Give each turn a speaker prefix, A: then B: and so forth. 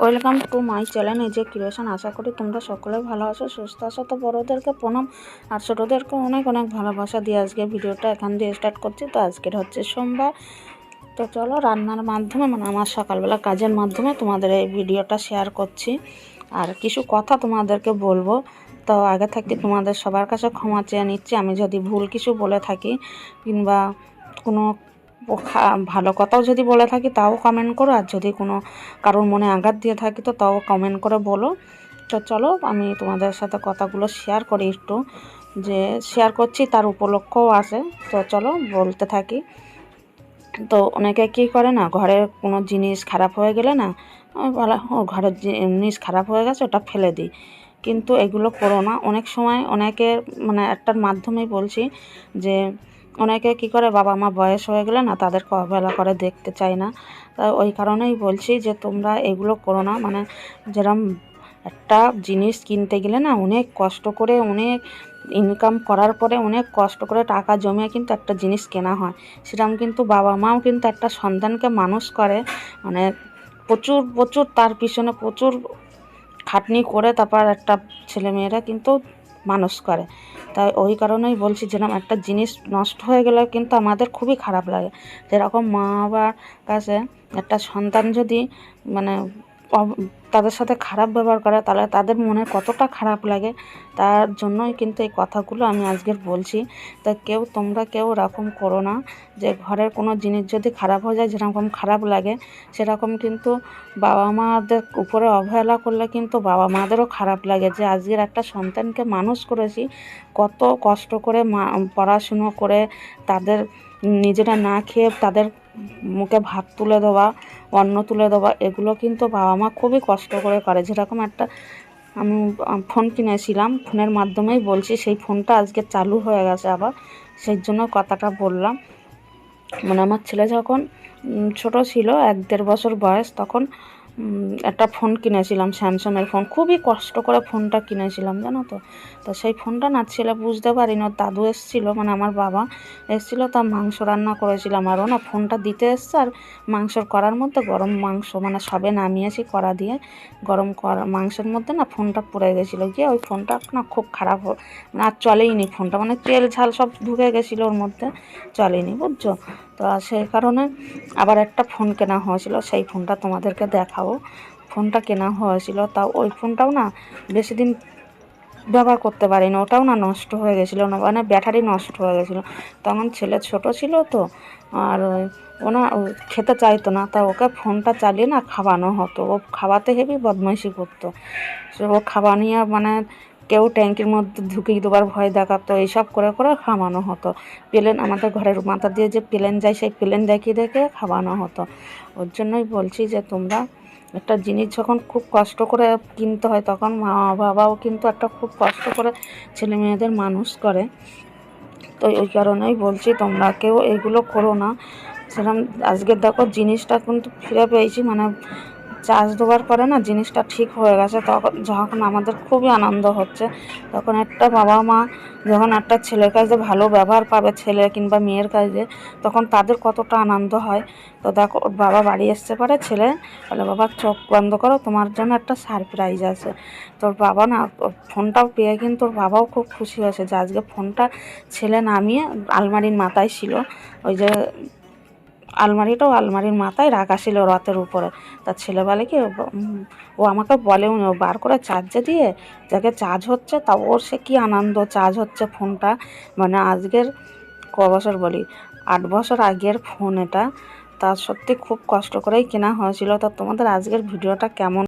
A: Welcome to my channel এই যে creation. আশা করি তোমরা সকলে ভালো আছো, সুস্থ আছো। তো বড়োদেরকে প্রণাম আর ছোটোদেরকে অনেক অনেক ভালোবাসা দিয়ে আজকে ভিডিওটা এখান দিয়ে স্টার্ট করছি। তো আজকের হচ্ছে সোমবার। তো চলো রান্নার মাধ্যমে আমার সকালবেলা কাজের মাধ্যমে তোমাদের এই ভিডিওটা শেয়ার করছি আর কিছু কথা তোমাদেরকে বলবো। তো আগে থাকতে তোমাদের সবার কাছে ক্ষমা চেয়ে নিচ্ছি আমি যদি ভুল কিছু বলে থাকি, কিংবা কোনো ভালো কথাও যদি বলে থাকি তাও কমেন্ট করো, আর যদি কোনো কারোর মনে আঘাত দিয়ে থাকি তো তাও কমেন্ট করে বলো। তো চলো আমি তোমাদের সাথে কথাগুলো শেয়ার করি, একটু যে শেয়ার করছি তার উপলক্ষও আছে। তো চলো বলতে থাকি। তো অনেকে কী করে না, ঘরের কোনো জিনিস খারাপ হয়ে গেলে না বলা ঘরের জিনিস খারাপ হয়ে গেছে ওটা ফেলে দিই, কিন্তু এগুলো করো না। অনেক সময় অনেকের একটার মাধ্যমেই বলছি যে অনেকে কী করে, বাবা মা বয়স হয়ে গেলে না তাদেরকে অবহেলা করে, দেখতে চায় না। তাই ওই কারণেই বলছি যে তোমরা এগুলো করো না। যেরকম একটা জিনিস কিনতে গেলে না অনেক কষ্ট করে, অনেক ইনকাম করার পরে অনেক কষ্ট করে টাকা জমিয়ে কিন্তু একটা জিনিস কেনা হয়। সেরকম কিন্তু বাবা মাও কিন্তু একটা সন্তানকে মানুষ করে, প্রচুর প্রচুর তার পিছনে প্রচুর খাটনি করে তারপর একটা ছেলেমেয়েরা কিন্তু মানুষ করে। তাই ওই কারণেই বলছি, যেরকম একটা জিনিস নষ্ট হয়ে গেলে কিন্তু আমাদের খুবই খারাপ লাগে। যেরকম মা বাবার কাছে একটা সন্তান যদি তাদের সাথে খারাপ ব্যবহার করে তাহলে তাদের মনে কতটা খারাপ লাগে, তার জন্যই কিন্তু এই কথাগুলো আমি আজকের বলছি। তা তোমরা কেউ এরকম করো না যে ঘরের কোনো জিনিস যদি খারাপ হয়ে যায় যেরকম খারাপ লাগে, সেরকম কিন্তু বাবা মাদের উপরে অবহেলা করলে কিন্তু বাবা মাদেরও খারাপ লাগে যে আজকের একটা সন্তানকে মানুষ করেছি, কত কষ্ট করে পড়াশুনো করে তাদের নিজেরা না খেয়ে তাদের মুখে ভাত তুলে দেওয়া, অন্ন তুলে দেওয়া, এগুলো কিন্তু বাবা মা খুবই কষ্ট করে। যেরকম আমি ফোন কিনেছিলাম, ফোনের মাধ্যমেই বলছি, সেই ফোনটা আজকে চালু হয়ে গেছে আবার, সেই জন্য কথাটা বললাম। আমার ছেলে যখন ছোট ছিল, 1-1.5 বছর বয়স, তখন একটা ফোন কিনেছিলাম, স্যামসাংয়ের ফোন। খুবই কষ্ট করে ফোনটা কিনেছিলাম, জানো তো। তো সেই ফোনটা না ছেলে বুঝতে পারিনি, ওর দাদু এসেছিলো, আমার বাবা এসেছিলো, তা মাংস রান্না করেছিলাম, আর ও না ফোনটা দিতে এসছে, আর মাংসর কড়ার মধ্যে গরম মাংস সবে নামিয়েছি কড়া দিয়ে, গরম মাংসের মধ্যে না ফোনটা পুড়ে গেছিলো, গিয়ে ওই ফোনটা না খুব খারাপ আর চলেইনি ফোনটা, তেল ঝাল সব ঢুকে গেছিলো ওর মধ্যে, চলেনি, বুঝছো। তো সেই কারণে আবার একটা ফোন কেনা হয়েছিল, সেই ফোনটা তোমাদেরকে দেখাবো। ফোনটা কেনা হয়েছিল, তাও ওই ফোনটাও না বেশি দিন ব্যবহার করতে পারিনি, ওটাও না নষ্ট হয়ে গেছিলো, ব্যাটারি নষ্ট হয়ে গেছিলো। তখন ছেলে ছোট ছিল তো, আর ও খেতে চাইতো না, তা ওকে ফোনটা চালিয়ে না খাওয়ানো হতো। ও খাওয়াতে হেবি বদমাইশি করতো। ও খাওয়া নিয়ে কেউ ট্যাঙ্কির মধ্যে ঢুকিয়ে দেবার ভয় দেখাতো, এইসব করে করে খাওয়ানো হতো। প্লেন আমাদের ঘরের মাথা দিয়ে যে প্লেন যায়, সেই প্লেন দেখিয়ে খাওয়ানো হতো। ওর জন্যই বলছি যে তোমরা একটা জিনিস যখন খুব কষ্ট করে কিনতে হয়, তখন মা বাবাও কিন্তু একটা খুব কষ্ট করে ছেলে মেয়েদের মানুষ করে। তো ওই কারণেই বলছি তোমরা কেউ এগুলো করো না। সেরকম আজকে দেখো জিনিসটা কিন্তু ফিরে পেয়েছি, চার্জ দেওয়ার পরে না জিনিসটা ঠিক হয়ে গেছে। যখন আমাদের খুবই আনন্দ হচ্ছে, তখন একটা বাবা মা যখন একটা ছেলের কাছে ভালো ব্যবহার পাবে, ছেলে কিংবা মেয়ের কাছে, তখন তাদের কতটা আনন্দ হয়। তো দেখো ওর বাবা বাড়ি আসতে পারে, ছেলে বলে বাবা চোখ বন্ধ করো, তোমার জন্য একটা সারপ্রাইজ আছে। তোর বাবা না ফোনটাও পেয়ে কিন্তু ওর বাবাও খুব খুশি হয়েছে যে আজকে ফোনটা ছেলে নামিয়ে আলমারির মাথায় ছিল, ওই যে আলমারির মাথায় রাখা ছিল রথের উপরে। তার ছেলে বলে কি, ও আমাকে বলেও নি, ও বার করে চার্জে দিয়ে যাকে চার্জ হচ্ছে, তা ওর সে কী আনন্দ, চার্জ হচ্ছে ফোনটা। আজকের বছর বলি, 8 বছর আগের ফোন এটা। তা সত্যি খুব কষ্ট করেই কেনা হয়েছিল। তা তোমাদের আজকের ভিডিওটা কেমন